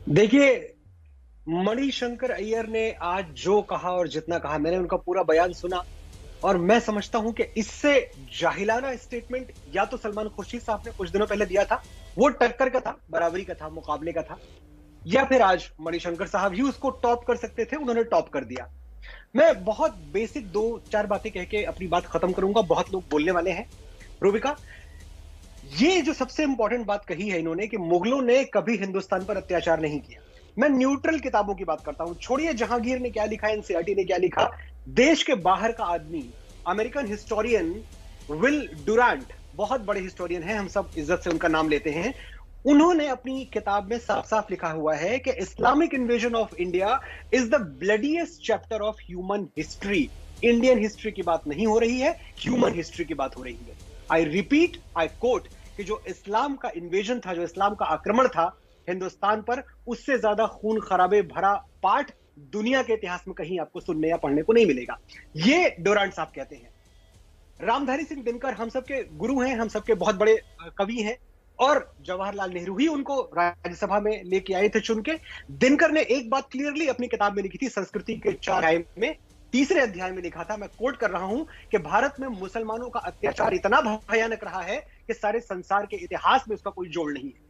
देखिए, मणिशंकर अय्यर ने आज जो कहा और जितना कहा, मैंने उनका पूरा बयान सुना और मैं समझता हूं कि इससे जाहिलाना स्टेटमेंट या तो सलमान खुर्शीद साहब ने कुछ दिनों पहले दिया था, वो टक्कर का था, बराबरी का था, मुकाबले का था, या फिर आज मणिशंकर साहब ही उसको टॉप कर सकते थे, उन्होंने टॉप कर दिया। मैं बहुत बेसिक दो चार बातें कह के अपनी बात खत्म करूंगा, बहुत लोग बोलने वाले हैं। रूबिका, ये जो सबसे इंपॉर्टेंट बात कही है इन्होंने कि मुगलों ने कभी हिंदुस्तान पर अत्याचार नहीं किया। मैं न्यूट्रल किताबों की बात करता हूं, छोड़िए जहांगीर ने क्या लिखा, एनसीईआरटी ने क्या लिखा। देश के बाहर का आदमी, अमेरिकन हिस्टोरियन विल डुरांट, बहुत बड़े हिस्टोरियन हैं, हम सब इज्जत से उनका नाम लेते हैं। उन्होंने अपनी किताब में साफ साफ लिखा हुआ है कि Islamic invasion of India is the bloodiest chapter of human history. Indian history की बात नहीं हो रही है, ह्यूमन हिस्ट्री की बात हो रही है। आई रिपीट, आई कोट, कि जो इस्लाम का इन्वेजन था, जो इस्लाम का आक्रमण था हिंदुस्तान पर, उससे ज्यादा खून खराबे भरा पाठ दुनिया के इतिहास में कहीं आपको सुनने या पढ़ने को नहीं मिलेगा। ये डोरांट साहब कहते हैं। रामधारी सिंह दिनकर हम सबके गुरु हैं, हम सबके बहुत बड़े कवि हैं, और जवाहरलाल नेहरू ही उनको राज्यसभा में लेके आए थे चुन के। दिनकर ने एक बात क्लियरली अपनी किताब में लिखी थी, संस्कृति के 4 अध्याय में, तीसरे अध्याय में लिखा था, मैं कोट कर रहा हूं, कि भारत में मुसलमानों का अत्याचार इतना भयानक रहा है कि सारे संसार के इतिहास में उसका कोई जोड़ नहीं है।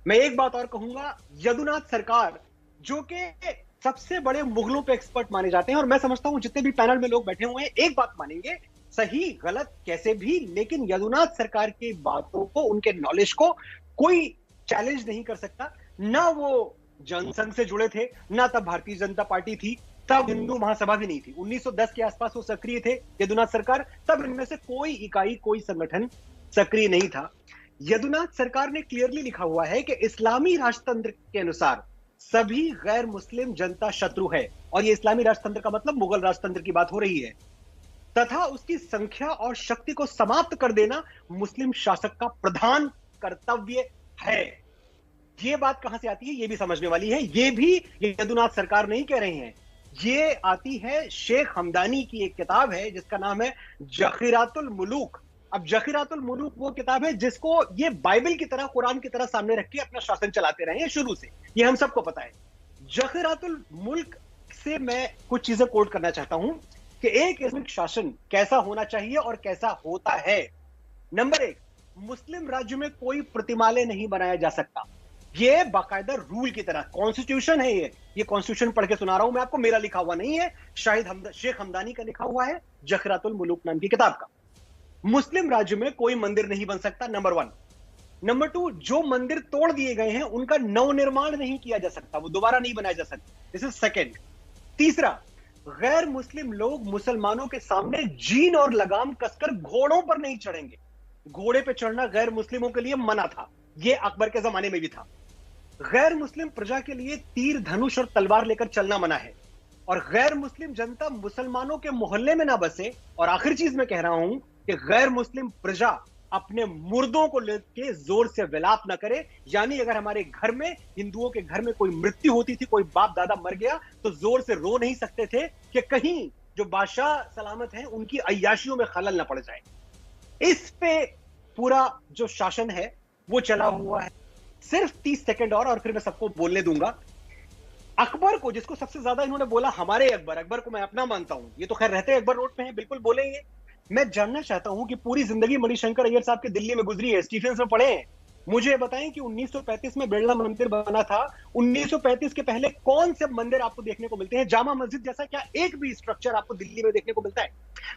मैं एक बात और कहूंगा, यदुनाथ सरकार, जो कि सबसे बड़े मुगलों पे एक्सपर्ट माने जाते हैं, और मैं समझता हूं जितने भी पैनल में लोग बैठे हुए हैं एक बात मानेंगे, सही गलत कैसे भी, लेकिन यदुनाथ सरकार की बातों को, उनके नॉलेज को कोई चैलेंज नहीं कर सकता। ना वो जनसंघ से जुड़े थे, ना तब भारतीय जनता पार्टी थी, तब हिंदू महासभा भी नहीं थी। 1910 के आसपास वो सक्रिय थे यदुनाथ सरकार, तब इनमें से कोई इकाई, कोई संगठन सक्रिय नहीं था। यदुनाथ सरकार ने क्लियरली लिखा हुआ है कि इस्लामी राजतंत्र के अनुसार सभी गैर मुस्लिम जनता शत्रु है, और ये इस्लामी राजतंत्र का मतलब मुगल राजतंत्र की बात हो रही है, तथा उसकी संख्या और शक्ति को समाप्त कर देना मुस्लिम शासक का प्रधान कर्तव्य है। ये बात कहां से आती है, ये भी समझने वाली है। ये भी यदुनाथ सरकार नहीं कह रहे हैं, ये आती है शेख हमदानी की एक किताब है जिसका नाम है जखीरातुल मुलूक। अब जखीरातुल मुलूक वो किताब है जिसको ये बाइबल की तरह, कुरान की तरह सामने रख के अपना शासन चलाते रहे हैं शुरू से, ये हम सबको पता है। जखीरातुल मुल्क से मैं कुछ चीजें कोट करना चाहता हूं कि एक इस्लामिक शासन कैसा होना चाहिए और कैसा होता है। नंबर 1, मुस्लिम राज्य में कोई प्रतिमालय नहीं बनाया जा सकता। ये बाकायदा रूल की तरह कॉन्स्टिट्यूशन है। ये कॉन्स्टिट्यूशन पढ़ के सुना रहा हूं मैं आपको, मेरा लिखा हुआ नहीं है, शेख हमदानी का लिखा हुआ है, जखरातुल मुलूक नाम की किताब का। मुस्लिम राज्य में कोई मंदिर नहीं बन सकता, नंबर 1। नंबर 2, जो मंदिर तोड़ दिए गए हैं उनका नवनिर्माण नहीं किया जा सकता, वो दोबारा नहीं बनाया जा सकता। This is second. तीसरा, गैर मुस्लिम लोग मुसलमानों के सामने जीन और लगाम कसकर घोड़ों पर नहीं चढ़ेंगे। घोड़े पे चढ़ना गैर मुस्लिमों के लिए मना था, यह अकबर के जमाने में भी था। गैर मुस्लिम प्रजा के लिए तीर, धनुष और तलवार लेकर चलना मना है, और गैर मुस्लिम जनता मुसलमानों के मोहल्ले में ना बसे। और आखिरी चीज मैं कह रहा हूं कि गैर मुस्लिम प्रजा अपने मुर्दों को लेके जोर से विलाप ना करे। यानी अगर हमारे घर में, हिंदुओं के घर में कोई मृत्यु होती थी, कोई बाप दादा मर गया, तो जोर से रो नहीं सकते थे कि कहीं जो बादशाह सलामत हैं उनकी अय्याशियों में खलल ना पड़ जाए। इस पे पूरा जो शासन है वो चला हुआ है। सिर्फ 30 सेकंड और फिर मैं सबको बोलने दूंगा। अकबर को, जिसको सबसे ज्यादा इन्होंने बोला हमारे अकबर, अकबर को मैं अपना मानता हूं, ये तो खैर रहते अकबर रोड पे हैं, बिल्कुल बोलेंगे। मैं जानना चाहता हूं कि पूरी जिंदगी मणिशंकर अय्यर साहब के दिल्ली में गुजरी है, स्टीफेंस में पढ़े हैं, मुझे बताएं कि 1935 में बिरला मंदिर बना था। 1935 के पहले कौन से मंदिर आपको देखने को मिलते हैं? जामा मस्जिद जैसा क्या एक भी स्ट्रक्चर आपको दिल्ली में देखने को मिलता है?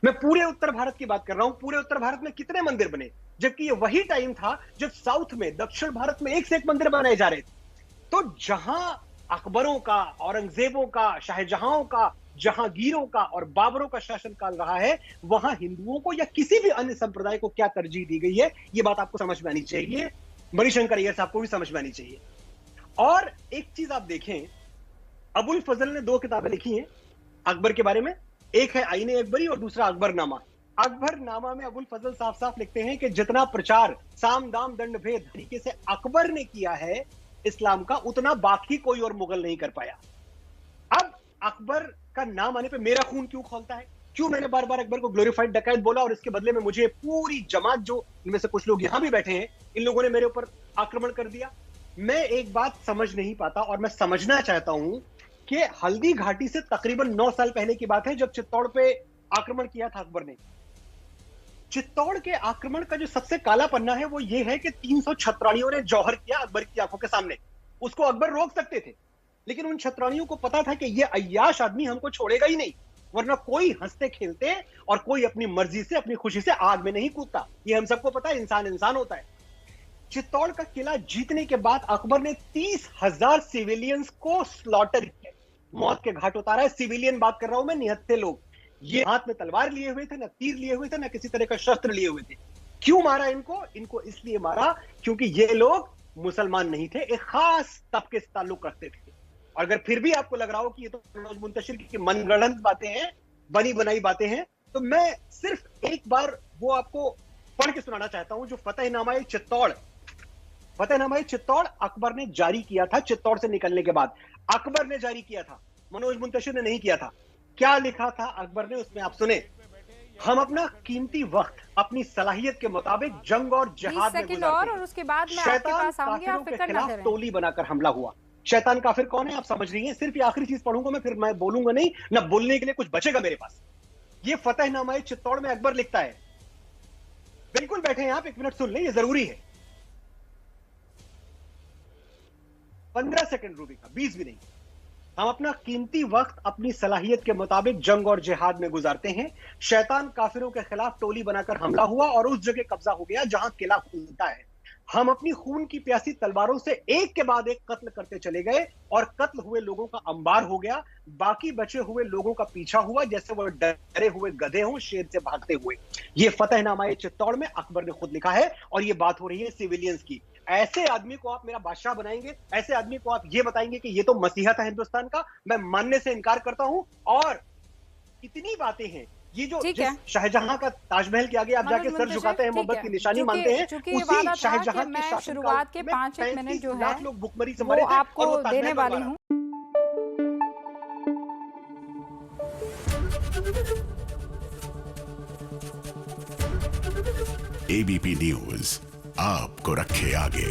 मैं पूरे उत्तर भारत की बात कर रहा हूं। पूरे उत्तर भारत में कितने मंदिर बने? जबकि ये वही टाइम था जब साउथ में, दक्षिण भारत में एक से एक मंदिर बनाए जा रहे थे। तो जहां अकबरों का, औरंगजेबों का, शाहजहां का, जहांगीरों का और बाबरों का शासनकाल रहा है, वहां हिंदुओं को या किसी भी अन्य संप्रदाय को क्या तरजीह दी गई है, यह बात आपको समझ में आनी चाहिए। मणिशंकर अय्यर साहब को भी समझ में आनी चाहिए। और एक चीज आप देखें, अबुल फजल ने 2 किताबें लिखी हैं अकबर के बारे में, एक है आईने अकबरी और दूसरा अकबरनामा। अकबरनामा में अबुल फजल साफ साफ लिखते हैं कि जितना प्रचार साम दाम दंड भेद तरीके से अकबर ने किया है इस्लाम का, उतना बाकी कोई और मुगल नहीं कर पाया। अब अकबर का नाम आने पे मेरा खून क्यों खौलता है? क्यों मैंने बार बार अकबर को ग्लोरीफाइड डकैत बोला, और इसके बदले में मुझे पूरी जमात, जो इनमें से कुछ लोग यहां भी बैठे हैं, इन लोगों ने मेरे ऊपर आक्रमण कर दिया? मैं एक बात समझ नहीं पाता और मैं समझना चाहता हूं कि हल्दी घाटी से तकरीबन 9 साल पहले की बात है जब चित्तौड़ पे आक्रमण किया था अकबर ने। चित्तौड़ के आक्रमण का जो सबसे काला पन्ना है वो ये है कि 300 छत्राणियों ने जौहर किया अकबर की आंखों के सामने। उसको अकबर रोक सकते थे, लेकिन उन छत्राणियों को पता था कि ये अय्याश आदमी हमको छोड़ेगा ही नहीं, वरना कोई हंसते खेलते और कोई अपनी मर्जी से अपनी खुशी से आग में नहीं कूदता। ये हम सबको पता है, इंसान इंसान होता है। चित्तौड़ का किला जीतने के बाद अकबर ने 30,000 सिविलियंस को स्लॉटर किया, मौत के घाट उतारा है। सिविलियन बात कर रहा हूं मैं, निहत्थे लोग। ये हाथ में तलवार लिए हुए थे, ना तीर लिए हुए थे, ना किसी तरह का शस्त्र लिए हुए थे। क्यों मारा इनको? इनको इसलिए मारा क्योंकि ये लोग मुसलमान नहीं थे, एक खास तबके से ताल्लुक रखते थे। और अगर फिर भी आपको लग रहा हो कि ये तो मनोज मुंतशिर की मनगढ़ंत बातें हैं, बनी बनाई बातें हैं, तो मैं सिर्फ एक बार वो आपको पढ़ के सुनाना चाहता हूं जो फतेहनामा चित्तौड़ अकबर ने जारी किया था। चित्तौड़ से निकलने के बाद अकबर ने जारी किया था, मनोज मुंतशिर ने नहीं किया था। क्या लिखा था अकबर ने उसमें, आप सुने। हम अपना कीमती वक्त अपनी सलाहियत के मुताबिक जंग और जिहाद में गुजारते हैं। और उसके बाद मैं आपके पास आऊंगी, आप फिक्र ना करें। टोली बनाकर हमला हुआ। शैतान काफिर कौन है आप समझ रही हैं? सिर्फ ये आखिरी चीज पढ़ूंगा मैं, फिर मैं बोलूंगा नहीं, ना बोलने के लिए कुछ बचेगा मेरे पास। ये फतेहनामा चित्तौड़ में अकबर लिखता है। बिल्कुल बैठे हैं आप, एक मिनट सुन लें, ये जरूरी है। 15 सेकंड रूबी का, 20 भी नहीं। हम अपना कीमती वक्त अपनी सलाहियत के मुताबिक जंग और जिहाद में गुजारते हैं। शैतान काफिरों के खिलाफ टोली बनाकर हमला हुआ और उस जगह कब्जा हो गया जहां किला खुलता है। हम अपनी खून की प्यासी तलवारों से एक के बाद एक कत्ल करते चले गए और कत्ल हुए लोगों का अंबार हो गया। बाकी बचे हुए लोगों का पीछा हुआ जैसे वो डरे हुए गधे हों शेर से भागते हुए। ये फतेहनामा चित्तौड़ में अकबर ने खुद लिखा है और ये बात हो रही है सिविलियंस की। ऐसे आदमी को आप मेरा बादशाह बनाएंगे, ऐसे आदमी को आप ये बताएंगे कि ये तो मसीहा था हिंदुस्तान का, मैं मानने से इनकार करता हूं। और इतनी बातें हैं, ये जो शाहजहां का ताजमहल के आगे आप जाके सर झुकाते हैं, मोहब्बत की निशानी मानते हैं, उसी शाहजहां के शुरुआत के 5-1 मिनट जो है लोग भुखमरी से मरे थे आपको देने वाली हूं। एबीपी न्यूज आपको रखे आगे।